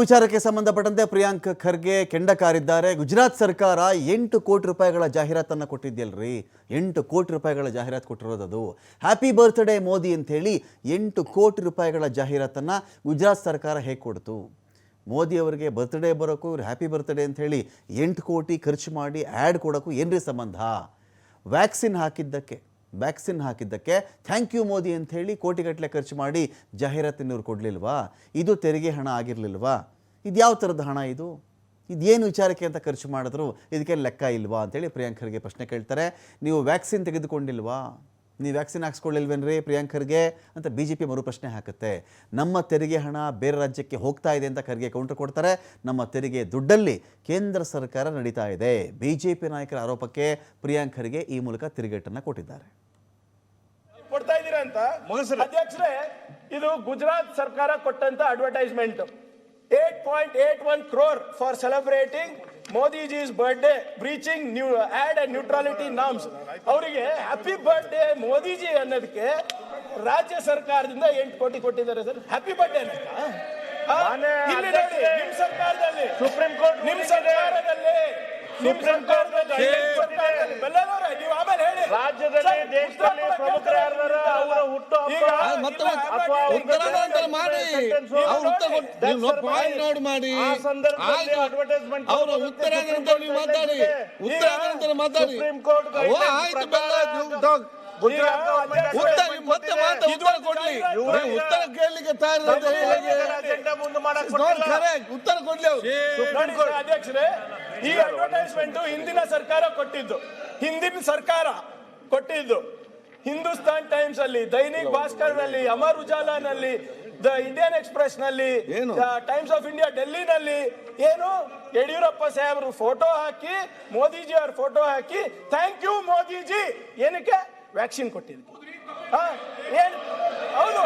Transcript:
ವಿಚಾರಕ್ಕೆ ಸಂಬಂಧಪಟ್ಟಂತೆ ಪ್ರಿಯಾಂಕ್ ಖರ್ಗೆ ಕೆಂಡ ಕಾರಿದ್ದಾರೆ. ಗುಜರಾತ್ ಸರ್ಕಾರ 8 ಕೋಟಿ ರೂಪಾಯಿಗಳ ಜಾಹೀರಾತನ್ನು ಕೊಟ್ಟಿದ್ಯಲ್ರಿ. 8 ಕೋಟಿ ರೂಪಾಯಿಗಳ ಜಾಹೀರಾತು ಕೊಟ್ಟಿರೋದು. ಹ್ಯಾಪಿ ಬರ್ತ್ಡೇ ಮೋದಿ ಅಂತ ಹೇಳಿ 8 ಕೋಟಿ ರೂಪಾಯಿಗಳ ಜಾಹೀರಾತನ್ನು ಗುಜರಾತ್ ಸರ್ಕಾರ ಹೇಗೆ ಕೊಡ್ತು? ಮೋದಿ ಅವರಿಗೆ ಬರ್ತ್ಡೇ ಬರೋಕ್ಕೂ ಇವ್ರು ಹ್ಯಾಪಿ ಬರ್ತ್ಡೇ ಅಂತ ಹೇಳಿ 8 ಕೋಟಿ ಖರ್ಚು ಮಾಡಿ ಆ್ಯಡ್ ಕೊಡೋಕ್ಕೂ ಏನ್ರಿ ಸಂಬಂಧ? ವ್ಯಾಕ್ಸಿನ್ ಹಾಕಿದ್ದಕ್ಕೆ ಥ್ಯಾಂಕ್ ಯು ಮೋದಿ ಅಂತ ಹೇಳಿ ಕೋಟಿಗಟ್ಟಲೆ ಖರ್ಚು ಮಾಡಿ ಜಾಹೀರಾತಿನ ಇವ್ರು ಕೊಡಲಿಲ್ವಾ? ಇದು ತೆರಿಗೆ ಹಣ ಆಗಿರಲಿಲ್ವಾ? ಇದು ಯಾವ ಥರದ ಹಣ ಇದು? ಇದೇನು ವಿಚಾರಕ್ಕೆ ಅಂತ ಖರ್ಚು ಮಾಡಿದ್ರು? ಇದಕ್ಕೆ ಲೆಕ್ಕ ಇಲ್ವಾ ಅಂತೇಳಿ ಪ್ರಿಯಾಂಕ್ ಖರ್ಗೆ ಪ್ರಶ್ನೆ ಕೇಳ್ತಾರೆ. ನೀವು ವ್ಯಾಕ್ಸಿನ್ ತೆಗೆದುಕೊಂಡಿಲ್ವಾ? ನೀವು ವ್ಯಾಕ್ಸಿನ್ ಹಾಕ್ಸ್ಕೊಳ್ಳಿಲ್ವೇನ್ರಿ ಪ್ರಿಯಾಂಕ್ ಖರ್ಗೆ ಅಂತ BJP ಮರು ಪ್ರಶ್ನೆ ಹಾಕುತ್ತೆ. ನಮ್ಮ ತೆರಿಗೆ ಹಣ ಬೇರೆ ರಾಜ್ಯಕ್ಕೆ ಹೋಗ್ತಾ ಇದೆ ಅಂತ ಖರ್ಗೆ ಕೌಂಟರ್ ಕೊಡ್ತಾರೆ. ನಮ್ಮ ತೆರಿಗೆ ದುಡ್ಡಲ್ಲಿ ಕೇಂದ್ರ ಸರ್ಕಾರ ನಡೀತಾ ಇದೆ. BJP ನಾಯಕರ ಆರೋಪಕ್ಕೆ ಪ್ರಿಯಾಂಕ್ ಖರ್ಗೆ ಈ ಮೂಲಕ ತಿರುಗೇಟನ್ನು ಕೊಟ್ಟಿದ್ದಾರೆ. ಕೊಡ್ತಾ ಇದ್ದೀರಾ ಅಂತ ಅಧ್ಯಕ್ಷರೇ, ಇದು ಗುಜರಾತ್ ಸರ್ಕಾರ ಕೊಟ್ಟಂತ advertisement. 8.81 crore for celebrating Modiji's birthday breaching ad and neutrality norms. ಅವರಿಗೆ ಹ್ಯಾಪಿ ಬರ್ತ್ಡೇ ಮೋದಿಜಿ ಅನ್ನೋದಕ್ಕೆ ರಾಜ್ಯ ಸರ್ಕಾರದಿಂದ 8 ಕೋಟಿ ಕೊಟ್ಟಿದ್ದಾರೆ ಸರ್. ಹ್ಯಾಪಿ ಬರ್ತ್ಡೇ ಇಲ್ಲಿ ನೋಡಿ, ನಿಮ್ಮ ಸರ್ಕಾರದಲ್ಲಿ ಸುಪ್ರೀಂ ಕೋರ್ಟ್ ರಾಜ್ಯದಲ್ಲಿ ದೇಶದಲ್ಲಿ ಪ್ರಮುಖರ ಅವರ ಹುಟ್ಟು ಸುಪ್ರೀಂ ಕೋರ್ಟ್ ಅಧ್ಯಕ್ಷರೇ, ಈ ಅಡ್ವರ್ಟೈಸ್ಮೆಂಟ್ ಹಿಂದಿನ ಸರ್ಕಾರ ಕೊಟ್ಟಿದ್ದು. ಹಿಂದೂಸ್ತಾನ್ ಟೈಮ್ಸ್ ಅಲ್ಲಿ, ದೈನಿಕ್ ಭಾಸ್ಕರ್ ನಲ್ಲಿ, ಅಮರ್ ಉಜಾಲಾನಲ್ಲಿ, ದ ಇಂಡಿಯನ್ ಎಕ್ಸ್ಪ್ರೆಸ್ ನಲ್ಲಿ, ಟೈಮ್ಸ್ ಆಫ್ ಇಂಡಿಯಾ ಡೆಲ್ಲಿನಲ್ಲಿ ಏನು ಯಡಿಯೂರಪ್ಪ ಸಾಹೇಬ್ರು ಫೋಟೋ ಹಾಕಿ, ಮೋದಿಜಿ ಅವ್ರ ಫೋಟೋ ಹಾಕಿ ಥ್ಯಾಂಕ್ ಯು ಮೋದಿಜಿ ಏನಕ್ಕೆ ವ್ಯಾಕ್ಸಿನ್ ಕೊಟ್ಟಿದ್ರು. ಹೌದು,